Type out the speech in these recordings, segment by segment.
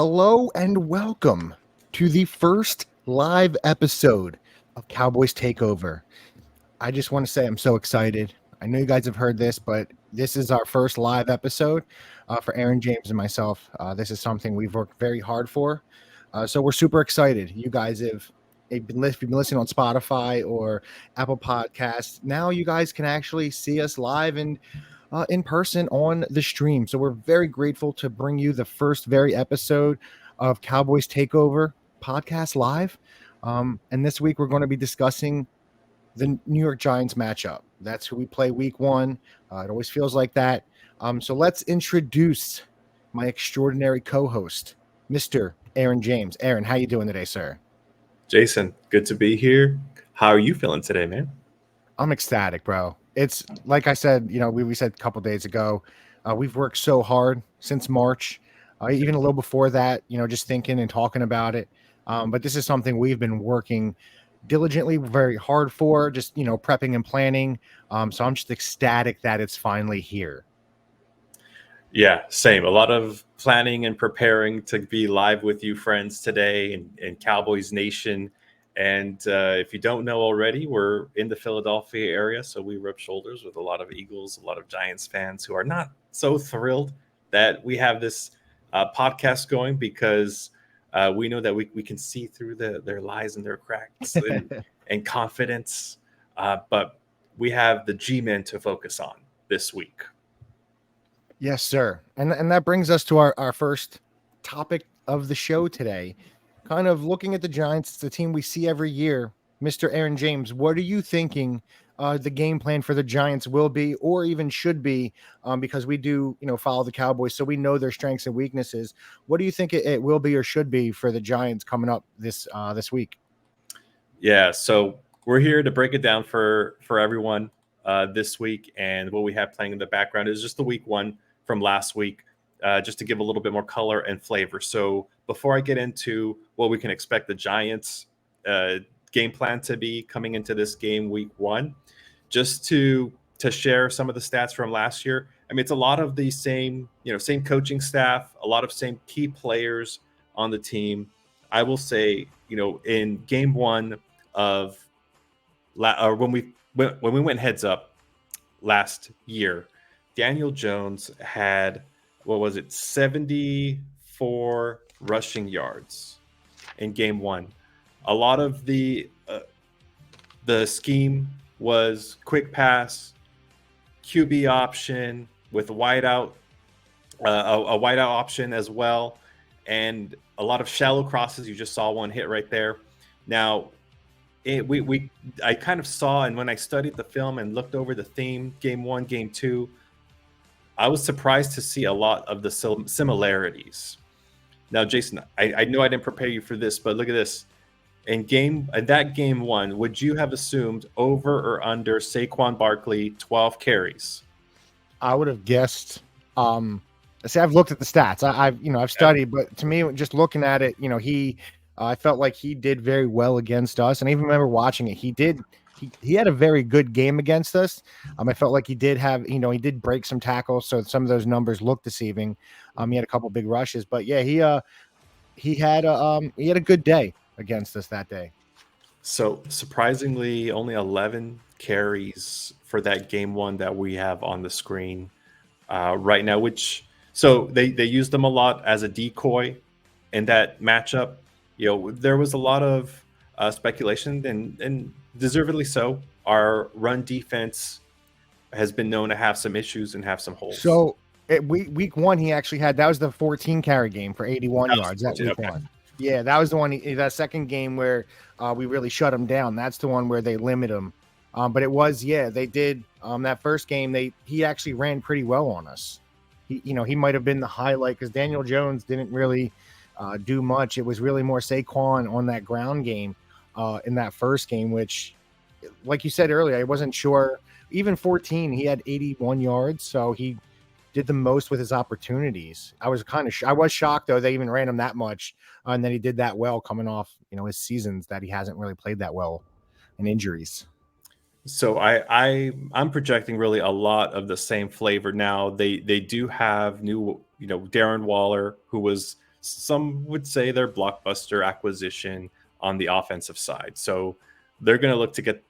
Hello and welcome to the first live episode of Cowboys Takeover. I just want to say I'm so excited. I know you guys have heard this, but this is our first live episode for Aaron James and myself. This is something we've worked very hard for. So we're super excited. You guys have if you've been listening on Spotify or Apple Podcasts. Now you guys can actually see us live and in person on the stream. So we're very grateful to bring you the first very episode of Cowboys Takeover podcast live. And this week we're going to be discussing the New York Giants matchup. That's who we play week one. It always feels like that. So let's introduce my extraordinary co-host, Mr. Aaron James. Aaron, how you doing today, sir? Jason, good to be here. How are you feeling today, man? I'm ecstatic, bro. It's like I said, we said a couple days ago, we've worked so hard since March, even a little before that, just thinking and talking about it. But this is something we've been working diligently, very hard for, just, prepping and planning. So I'm just ecstatic that it's finally here. Yeah, same. A lot of planning and preparing to be live with you friends today in Cowboys Nation. And if you don't know already, we're in the Philadelphia area, so we rub shoulders with a lot of Eagles, a lot of Giants fans who are not so thrilled that we have this podcast going because we know that we can see through their lies and their cracks and confidence. But we have the G-men to focus on this week. Yes, sir. And that brings us to our first topic of the show today. Kind of looking at the Giants, it's the team we see every year. Mr. Aaron James, what are you thinking the game plan for the Giants will be, or even should be, because we do, follow the Cowboys, so we know their strengths and weaknesses. What do you think it will be or should be for the Giants coming up this week? Yeah, so we're here to break it down for everyone this week, and what we have playing in the background is just the week one from last week, just to give a little bit more color and flavor. So before I get into what we can expect the Giants game plan to be coming into this game week one, just to share some of the stats from last year. I mean, it's a lot of the same coaching staff, a lot of same key players on the team. I will say, in game one of when we went heads up last year, Daniel Jones had 74 rushing yards in game one. A lot of the scheme was quick pass, QB option with a wideout option as well, and a lot of shallow crosses. You just saw one hit right there. Now, I kind of saw, and when I studied the film and looked over the theme, game one, game two, I was surprised to see a lot of the similarities. Now, Jason, I know I didn't prepare you for this, but look at this. In that game one, would you have assumed over or under Saquon Barkley 12 carries? I would have guessed. See, I've looked at the stats. I've studied, but to me, just looking at it, I felt like he did very well against us, and I even remember watching it. He had a very good game against us. I felt like he did have, he did break some tackles, so some of those numbers look deceiving. He had a couple big rushes, but yeah, he had a good day against us that day. So surprisingly, only 11 carries for that game one that we have on the screen right now. So they used them a lot as a decoy in that matchup. There was a lot of speculation, and deservedly so. Our run defense has been known to have some issues and have some holes. So week one, he actually had, that was the 14 carry game for 81 yards. That week one. Yeah, that was the one. That second game where we really shut him down. That's the one where they limit him. But it was, they did. That first game, he actually ran pretty well on us. He might have been the highlight because Daniel Jones didn't really do much. It was really more Saquon on that ground game in that first game, which, like you said earlier, I wasn't sure. Even 14, he had 81 yards, so he did the most with his opportunities. I was shocked though they even ran him that much, and then he did that well coming off his seasons that he hasn't really played that well in injuries. So I'm projecting really a lot of the same flavor now. They do have new Darren Waller, who was some would say their blockbuster acquisition on the offensive side. So they're going to look to get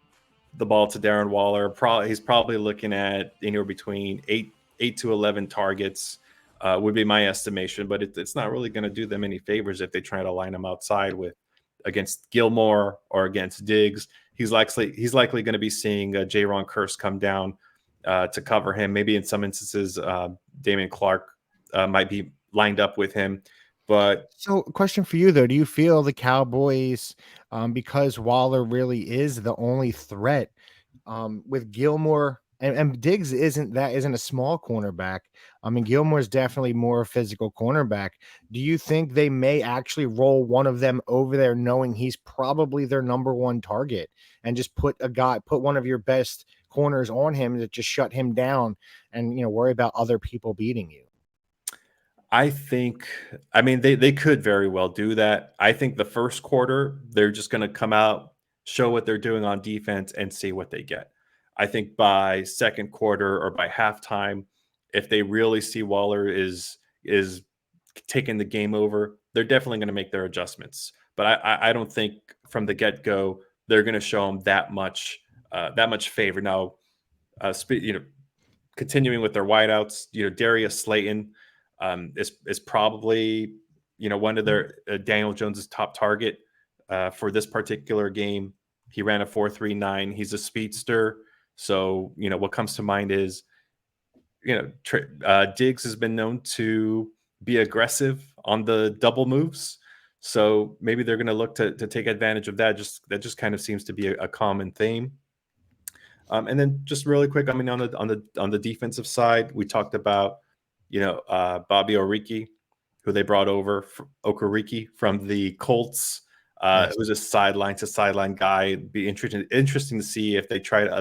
the ball to Darren Waller. He's probably looking at anywhere between eight to 11 targets. Would be my estimation, but it's not really going to do them any favors if they try to line him outside with against Gilmore or against Diggs. He's likely going to be seeing Jaron Kearse come down to cover him. Maybe in some instances, Damian Clark might be lined up with him. But so, question for you though: do you feel the Cowboys, because Waller really is the only threat, with Gilmore and Diggs isn't a small cornerback. I mean, Gilmore's definitely more a physical cornerback. Do you think they may actually roll one of them over there, knowing he's probably their number one target, and just put one of your best corners on him to just shut him down, and worry about other people beating you? I mean, they could very well do that. I think the first quarter, they're just going to come out, show what they're doing on defense, and see what they get. I think by second quarter or by halftime, if they really see Waller is taking the game over, they're definitely going to make their adjustments. But I don't think from the get go they're going to show him that much favor. Now, continuing with their wideouts, Darius Slayton is probably one of their Daniel Jones's top target for this particular game. He ran a 4.39. He's a speedster, so what comes to mind is Diggs has been known to be aggressive on the double moves. So maybe they're going to look to take advantage of that. That just kind of seems to be a common theme. And then just really quick, I mean, on the defensive side, we talked about Bobby Oriki, who they brought over, Okereke from the Colts. Yes. It was a sideline to sideline guy. It'd be interesting to see if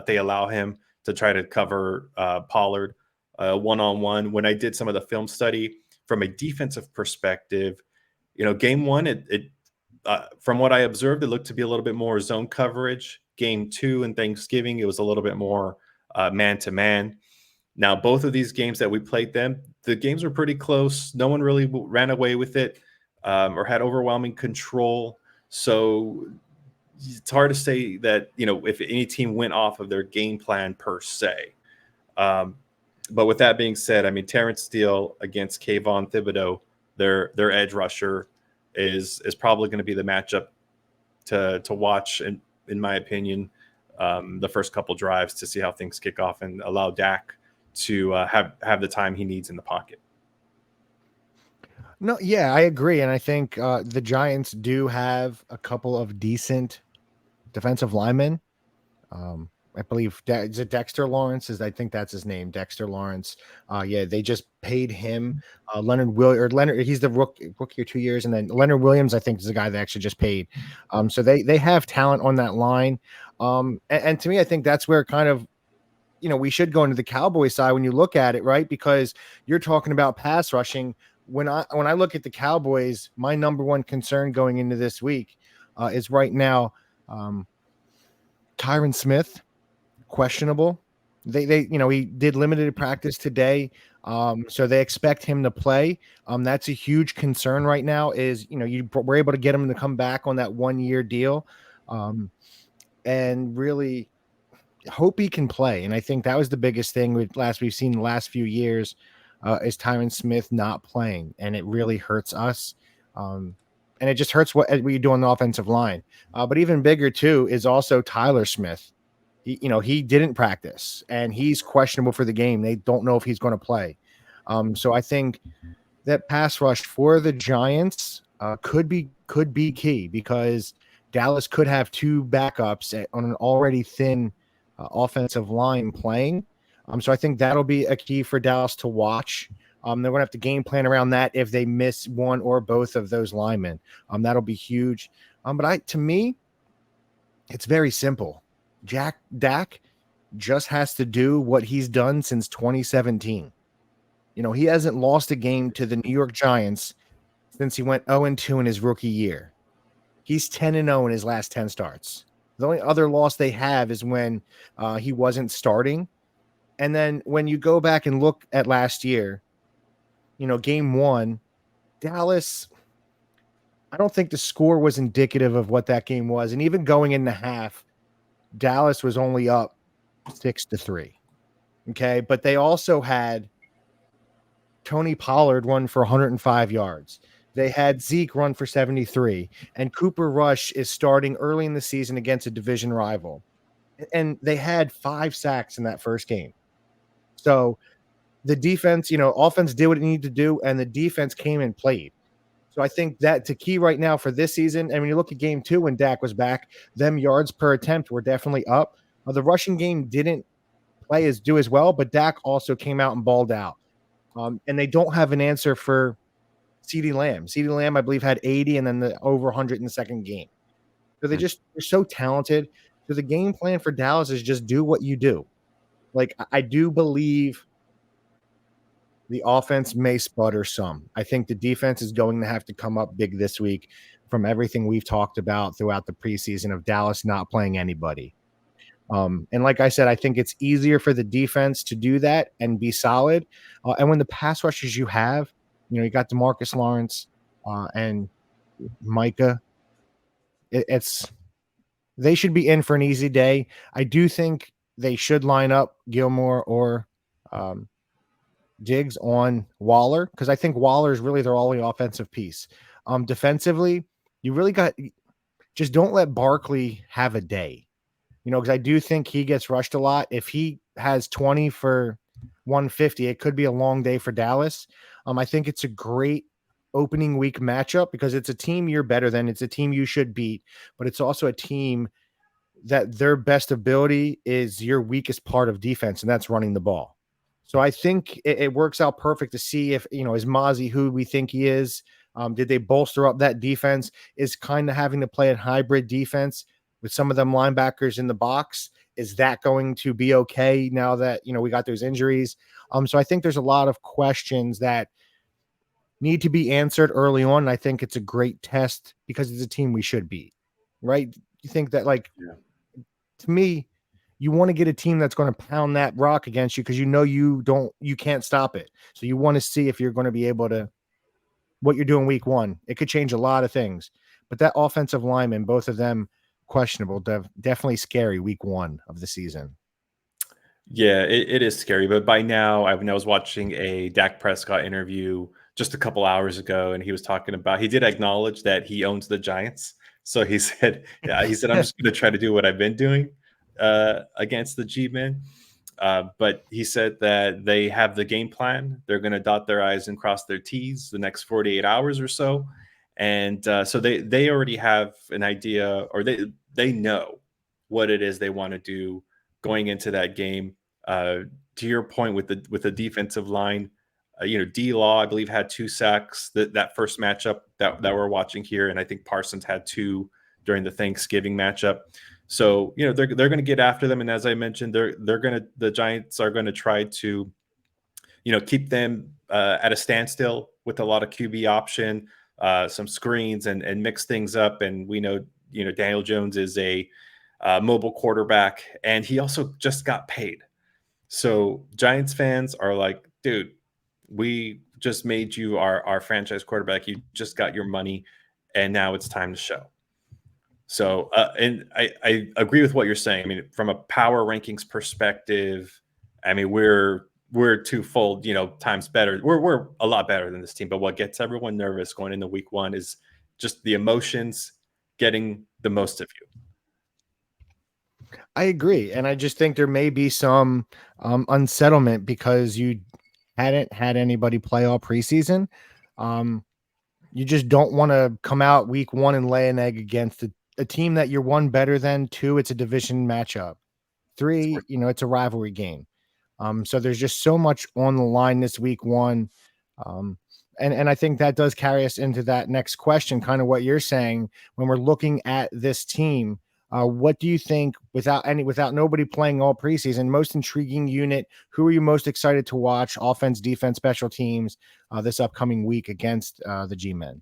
they allow him to try to cover Pollard one on one. When I did some of the film study from a defensive perspective, game one, it from what I observed, it looked to be a little bit more zone coverage. Game two and Thanksgiving, it was a little bit more man to man. Now, both of these games that we played the games were pretty close. No one really ran away with it or had overwhelming control. So it's hard to say that, if any team went off of their game plan per se. But with that being said, I mean, Terrence Steele against Kayvon Thibodeau, their edge rusher is probably going to be the matchup to watch, in my opinion, the first couple drives to see how things kick off and allow Dak to have the time he needs in the pocket. No, yeah, I agree, and I think the Giants do have a couple of decent defensive linemen. I believe is it Dexter Lawrence? I think that's his name, Dexter Lawrence. Yeah, they just paid him. Leonard, he's the rookie of 2 years, and then Leonard Williams, I think, is the guy they actually just paid. So they have talent on that line. And to me, I think that's where kind of we should go into the Cowboys side when you look at it, right? Because you're talking about pass rushing. When I look at the Cowboys, my number one concern going into this week is right now Tyron Smith, questionable. They he did limited practice today, so they expect him to play. That's a huge concern right now. Is you were able to get him to come back on that 1-year deal, and really hope he can play. And I think that was the biggest thing we've seen the last few years is Tyron Smith not playing, and it really hurts us. And it just hurts what we do on the offensive line. But even bigger too is also Tyler Smith. He didn't practice, and he's questionable for the game. They don't know if he's going to play. So I think that pass rush for the Giants could be key, because Dallas could have two backups on an already thin offensive line playing. So I think that'll be a key for Dallas to watch. They're going to have to game plan around that if they miss one or both of those linemen. That'll be huge. But to me, it's very simple. Dak just has to do what he's done since 2017. He hasn't lost a game to the New York Giants since he went 0-2 in his rookie year. He's 10-0 in his last 10 starts. The only other loss they have is when he wasn't starting. And then when you go back and look at last year, game one, Dallas, I don't think the score was indicative of what that game was. And even going in the half, Dallas was only up 6-3. Okay. But they also had Tony Pollard run for 105 yards. They had Zeke run for 73, and Cooper Rush is starting early in the season against a division rival. And they had 5 sacks in that first game. So the defense, offense did what it needed to do, and the defense came and played. So I think that the key right now for this season, and when you look at game 2 when Dak was back, them yards per attempt were definitely up. The rushing game didn't do as well, but Dak also came out and balled out. And they don't have an answer for CeeDee Lamb. CeeDee Lamb, I believe, had 80 and then the over 100 in the second game. So they're so talented. So the game plan for Dallas is just do what you do. Like, I do believe the offense may sputter some. I think the defense is going to have to come up big this week from everything we've talked about throughout the preseason of Dallas not playing anybody. And like I said, I think it's easier for the defense to do that and be solid. And when the pass rushers you have, you got DeMarcus Lawrence and Micah, it's they should be in for an easy day. I do think they should line up Gilmore or Diggs on Waller because I think Waller is really their only offensive piece. Defensively, you really just don't let Barkley have a day. Because I do think he gets rushed a lot. If he has 20 for 150, it could be a long day for Dallas. I think it's a great opening week matchup because it's a team you're better than. It's a team you should beat, but it's also a team that their best ability is your weakest part of defense, and that's running the ball. So I think it works out perfect to see if, is Mozzie who we think he is? Did they bolster up that defense? Is kind of having to play a hybrid defense with some of them linebackers in the box. Is that going to be okay now that, we got those injuries? So I think there's a lot of questions that need to be answered early on. And I think it's a great test because it's a team we should beat, right? You think that to me, you want to get a team that's going to pound that rock against you because you can't stop it. So you want to see if you're going to be able to what you're doing week 1. It could change a lot of things. But that offensive lineman, both of them questionable, definitely scary week 1 of the season. Yeah, it is scary. But by now, I was watching a Dak Prescott interview just a couple hours ago, and he was talking about, he did acknowledge that he owns the Giants. So he said, I'm just going to try to do what I've been doing against the G-Men. But he said that they have the game plan. They're going to dot their I's and cross their T's the next 48 hours or so. And so they already have an idea, or they know what it is they want to do going into that game. To your point with the defensive line, D-Law, I believe, had 2 sacks that first matchup that we're watching here, and I think Parsons had 2 during the Thanksgiving matchup. So they're going to get after them, and as I mentioned, the Giants are going to try to keep them at a standstill with a lot of QB option, some screens, and mix things up. And we know Daniel Jones is a mobile quarterback, and he also just got paid. So Giants fans are like, dude, we just made you our franchise quarterback. You just got your money, and now it's time to show. So, and I agree with what you're saying. I mean, from a power rankings perspective, I mean, we're twofold, times better. We're a lot better than this team. But what gets everyone nervous going into week 1 is just the emotions getting the most of you. I agree. And I just think there may be some unsettlement because you hadn't had anybody play all preseason. You just don't want to come out week 1 and lay an egg against a team that you're 1 better than. 2, it's a division matchup. 3, it's a rivalry game. So there's just so much on the line this week 1. And I think that does carry us into that next question, kind of what you're saying when we're looking at this team. What do you think without nobody playing all preseason, most intriguing unit? Who are you most excited to watch? Offense, defense, special teams this upcoming week against the G-Men?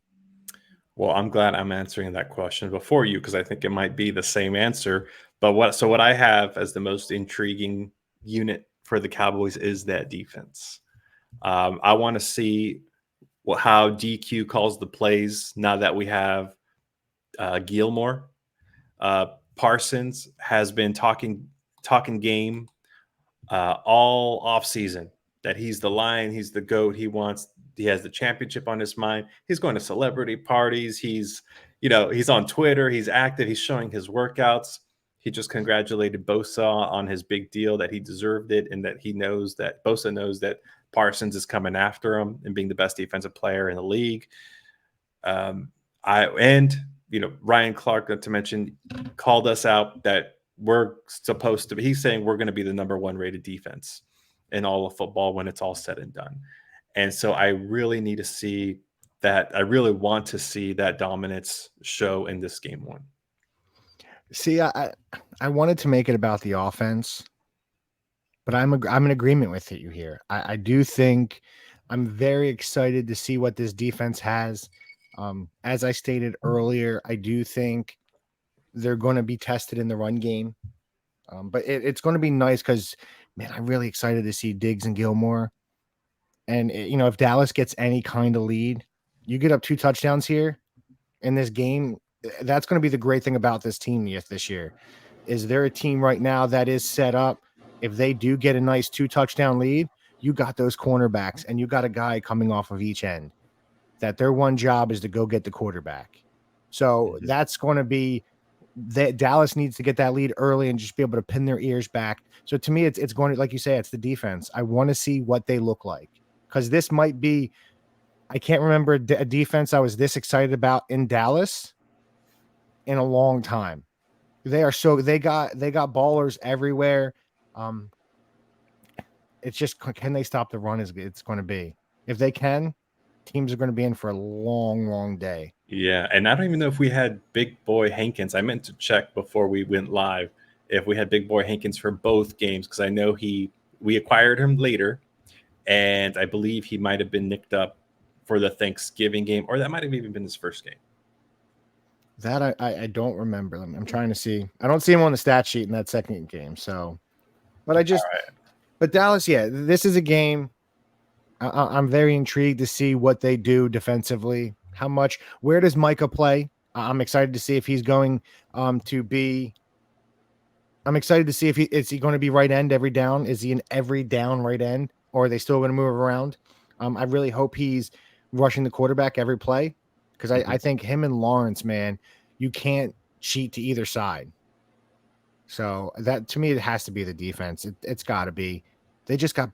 Well, I'm glad I'm answering that question before you because I think it might be the same answer. But what I have as the most intriguing unit for the Cowboys is that defense. I want to see how DQ calls the plays now that we have Gilmore. Parsons has been talking game all off season that he's the lion, he's the goat. He has the championship on his mind. He's going to celebrity parties. He's on Twitter. He's active. He's showing his workouts. He just congratulated Bosa on his big deal, that he deserved it, and that Bosa knows that Parsons is coming after him and being the best defensive player in the league. Ryan Clark, not to mention, called us out that we're supposed to be. He's saying we're going to be the number 1 rated defense in all of football when it's all said and done. And so I really need to see that. I really want to see that dominance show in this game 1. See, I wanted to make it about the offense, but I'm in agreement with you here. I do think I'm very excited to see what this defense has. As I stated earlier, I do think they're going to be tested in the run game. But it's going to be nice because, man, I'm really excited to see Diggs and Gilmore. And, if Dallas gets any kind of lead, you get up 2 touchdowns here in this game. That's going to be the great thing about this team this year. Is they're a team right now that is set up. If they do get a nice 2 touchdown lead, you got those cornerbacks and you got a guy coming off of each end that their one job is to go get the quarterback. So that's going to be that Dallas needs to get that lead early and just be able to pin their ears back. So to me, it's going to, like you say, it's the defense. I want to see what they look like, because this might be, I can't remember a defense I was this excited about in Dallas in a long time. They got ballers everywhere. It's just, can they stop the run? Is it's going to be, if they can, teams are going to be in for a long, long day. Yeah, and I don't even know if we had Big Boy Hankins. I meant to check before we went live if we had Big Boy Hankins for both games, because I know we acquired him later, and I believe he might have been nicked up for the Thanksgiving game, or that might have even been his first game. That I don't remember. I'm trying to see. I don't see him on the stat sheet in that second game. So, but but Dallas, yeah, this is a game. I'm very intrigued to see what they do defensively. Where does Micah play? I'm excited to see if he's going to be. I'm excited to see if is he going to be right end every down? Is he an every down right end, or are they still going to move around? I really hope he's rushing the quarterback every play, because I think him and Lawrence, man, you can't cheat to either side. So that, to me, it has to be the defense. It's got to be. They just got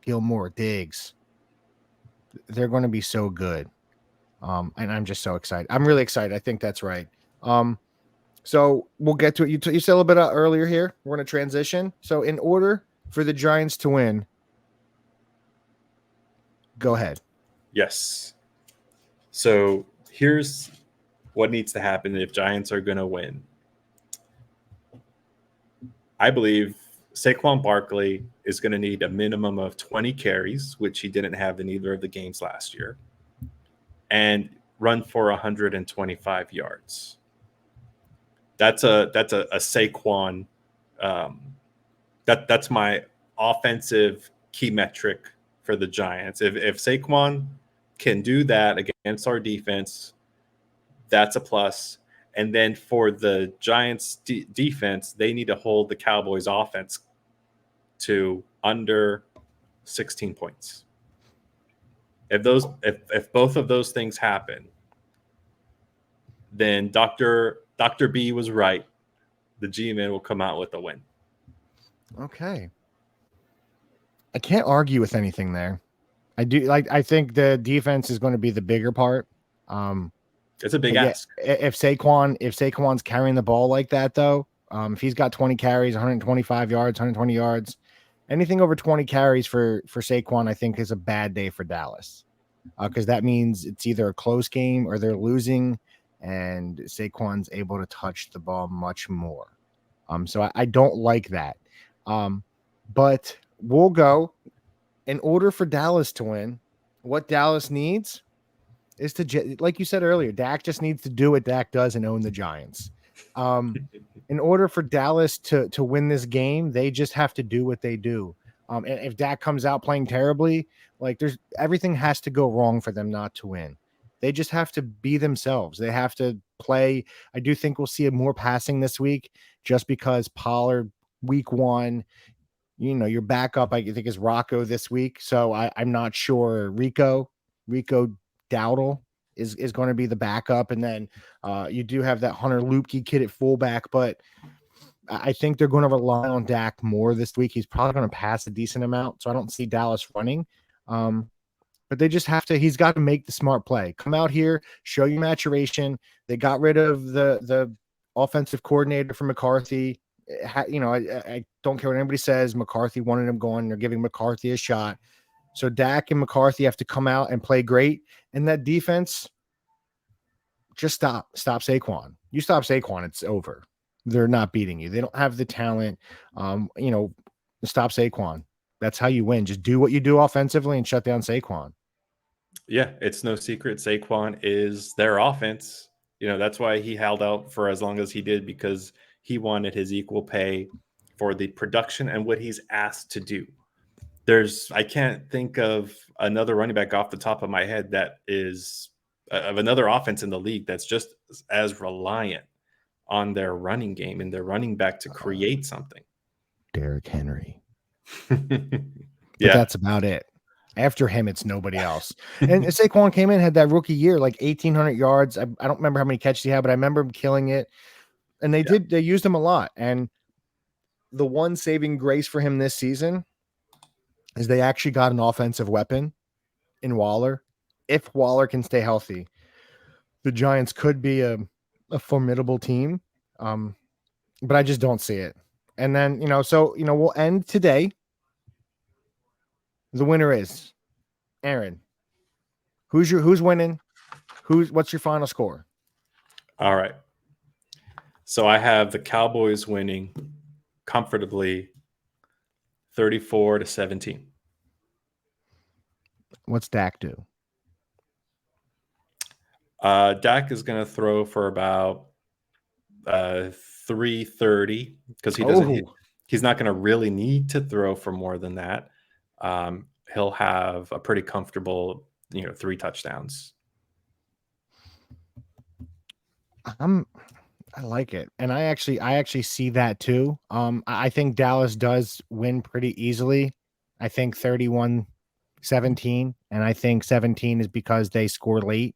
Gilmore, Diggs. They're going to be so good. And I'm just so excited. I'm really excited. I think that's right. So we'll get to it. You said a little bit earlier here. We're going to transition. So in order for the Giants to win, go ahead. Yes. So here's what needs to happen if Giants are going to win. I believe Saquon Barkley is going to need a minimum of 20 carries, which he didn't have in either of the games last year, and run for 125 yards. That's a Saquon. That's my offensive key metric for the Giants. If Saquon can do that against our defense, that's a plus. And then for the Giants defense, they need to hold the Cowboys offense to under 16 points. If both of those things happen, then Dr. B was right. The G-Man will come out with a win. Okay. I can't argue with anything there. I think the defense is going to be the bigger part. It's a big ask. If Saquon's carrying the ball like that, though, if he's got 20 carries, 125 yards, 120 yards, anything over 20 carries for Saquon, I think is a bad day for Dallas, because that means it's either a close game or they're losing, and Saquon's able to touch the ball much more. So I don't like that. But we'll go. In order for Dallas to win, what Dallas needs is to, like you said earlier, Dak just needs to do what Dak does and own the Giants. In order for Dallas to win this game, they just have to do what they do, And if Dak comes out playing terribly, like there's everything has to go wrong for them not to win. They just have to be themselves. They have to play. I do think we'll see more passing this week just because Pollard week one, your backup, I think, is Rocco this week. So I'm not sure. Rico Dowdle is going to be the backup. And then you do have that Hunter Lupke kid at fullback, but I think they're going to rely on Dak more this week. He's probably going to pass a decent amount. So I don't see Dallas running. But they just have to, he's got to make the smart play. Come out here, show your maturation. They got rid of the offensive coordinator for McCarthy. I don't care what anybody says. McCarthy wanted him going. They're giving McCarthy a shot. So Dak and McCarthy have to come out and play great. And that defense, just stop Saquon. You stop Saquon, it's over. They're not beating you. They don't have the talent. Stop Saquon. That's how you win. Just do what you do offensively and shut down Saquon. Yeah, it's no secret Saquon is their offense. That's why he held out for as long as he did, because he wanted his equal pay for the production and what he's asked to do. I can't think of another running back off the top of my head that is of another offense in the league that's just as reliant on their running game and their running back to create something. Derrick Henry. Yeah. That's about it. After him, it's nobody else. And Saquon came in, had that rookie year, like 1,800 yards. I don't remember how many catches he had, but I remember him killing it. And they used him a lot. And the one saving grace for him this season is they actually got an offensive weapon in Waller. If Waller can stay healthy, the Giants could be a formidable team. But I just don't see it. And then, we'll end today. The winner is Aaron. Who's winning? What's your final score? All right. So I have the Cowboys winning comfortably 34-17. What's Dak do? Dak is going to throw for about 330 because he's not going to really need to throw for more than that. He'll have a pretty comfortable, 3 touchdowns. I like it. And I actually see that too. I think Dallas does win pretty easily. I think 31-17, and I think 17 is because they score late.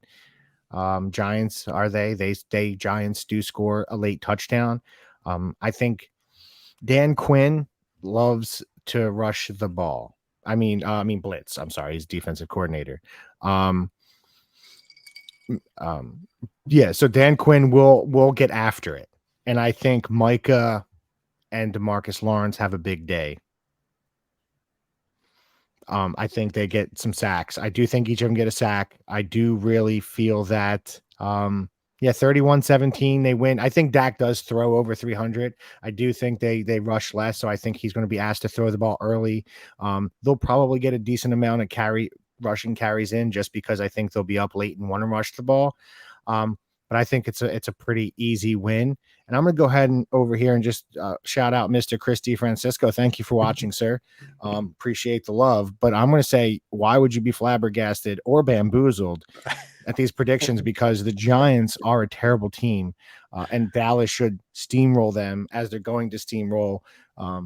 Giants Giants do score a late touchdown. I think Dan Quinn loves to rush the ball. I mean blitz. I'm sorry, he's defensive coordinator. Yeah, so Dan Quinn will get after it. And I think Micah and DeMarcus Lawrence have a big day. I think they get some sacks. I do think each of them get a sack. I do really feel that 31-17 they win. I think Dak does throw over 300. I do think they rush less, so I think he's going to be asked to throw the ball early. They'll probably get a decent amount of rushing carries in just because I think they'll be up late and want to rush the ball. But I think it's a pretty easy win. And I'm going to go ahead and over here and just shout out Mr. Chris DeFrancisco. Thank you for watching, sir. Appreciate the love. But I'm going to say, why would you be flabbergasted or bamboozled at these predictions? Because the Giants are a terrible team, and Dallas should steamroll them as they're going to steamroll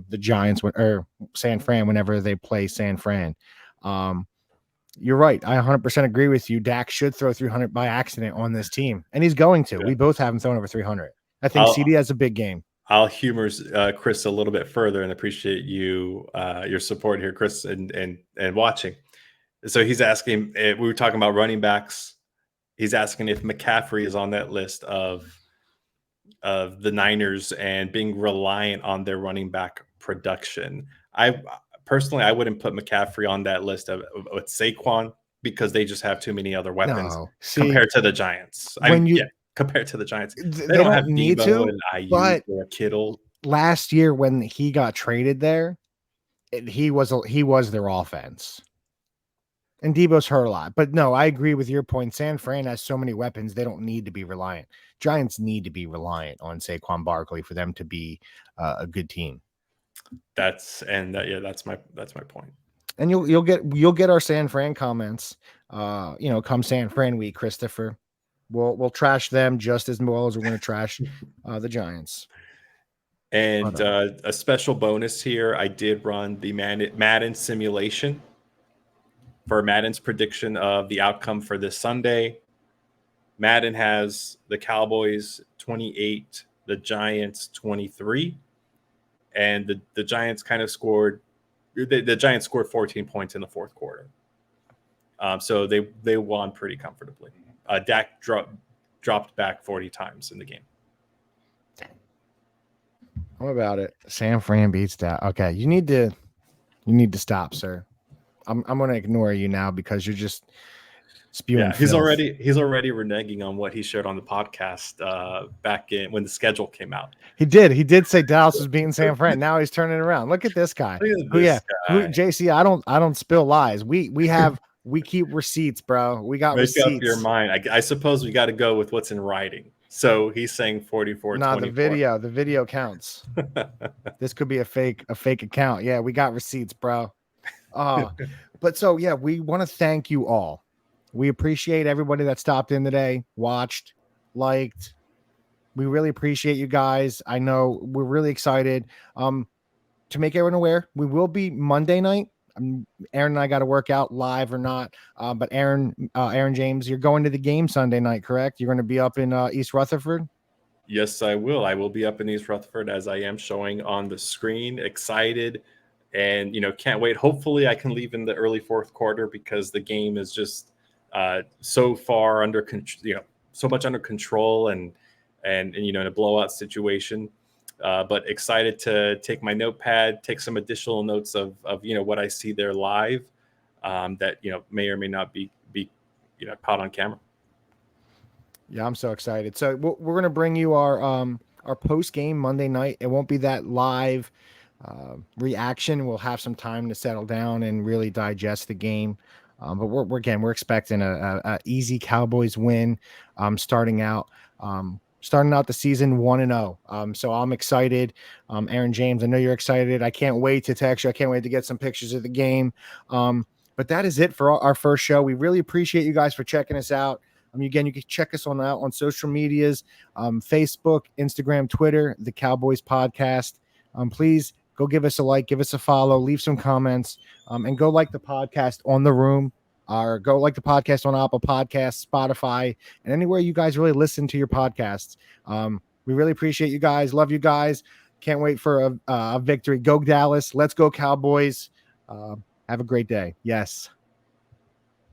the Giants or San Fran whenever they play San Fran. You're right. I 100% agree with you. Dak should throw 300 by accident on this team, and he's going to. Yeah. We both have him thrown over 300. I think CD has a big game. I'll humor Chris a little bit further and appreciate you your support here, Chris, and watching. So he's asking. We were talking about running backs. He's asking if McCaffrey is on that list of the Niners and being reliant on their running back production. Personally, I wouldn't put McCaffrey on that list with Saquon because they just have too many other weapons compared to the Giants. Compared to the Giants, they don't have need Debo to. And Ayuk or Kittle. Last year, when he got traded there, he was their offense. And Debo's hurt a lot. But no, I agree with your point. San Fran has so many weapons, they don't need to be reliant. Giants need to be reliant on Saquon Barkley for them to be a good team. That's my point. And you'll get our San Fran comments. Come San Fran week, Christopher. We'll trash them just as well as we're going to trash the Giants. And a special bonus here, I did run the Madden simulation for Madden's prediction of the outcome for this Sunday. Madden has the Cowboys 28, the Giants 23, and the Giants kind of scored. The Giants scored 14 points in the fourth quarter, so they won pretty comfortably. Dak dropped back 40 times in the game. What about it? San Fran beats that. Okay, you need to stop, sir. I'm going to ignore you now because you're just spewing. Yeah, he's already reneging on what he shared on the podcast back in when the schedule came out. He did say Dallas was beating San Fran. Now he's turning it around. Look at this guy. JC, I don't spill lies. We keep receipts, bro. We got Make receipts. up your mind. I suppose we got to go with what's in writing. So he's saying 44. No, the video counts. This could be a fake account. Yeah, we got receipts, bro. But so yeah, we want to thank you all. We appreciate everybody that stopped in today, watched, liked. We really appreciate you guys. I know we're really excited. To make everyone aware, we will be Monday night. Aaron and I got to work out live or not. But Aaron James, you're going to the game Sunday night, correct? You're going to be up in East Rutherford? Yes, I will. I will be up in East Rutherford as I am showing on the screen. Excited and, can't wait. Hopefully I can leave in the early fourth quarter because the game is just so far under control, so much under control and in a blowout situation. But excited to take my notepad, take some additional notes of what I see there live that may or may not be caught on camera. Yeah, I'm so excited. So we're gonna bring you our post game Monday night. It won't be that live reaction. We'll have some time to settle down and really digest the game. But we're expecting a easy Cowboys win. Starting out the season 1-0. So I'm excited. Aaron James, I know you're excited. I can't wait to text you. I can't wait to get some pictures of the game. But that is it for our first show. We really appreciate you guys for checking us out. Again, you can check us out on social medias, Facebook, Instagram, Twitter, the Cowboys Podcast. Please go give us a like, give us a follow, leave some comments, and go like the podcast on The Room, or go like the podcast on Apple Podcasts, Spotify, and anywhere you guys really listen to your podcasts. We really appreciate you guys. Love you guys. Can't wait for a victory. Go Dallas. Let's go Cowboys. Have a great day. Yes.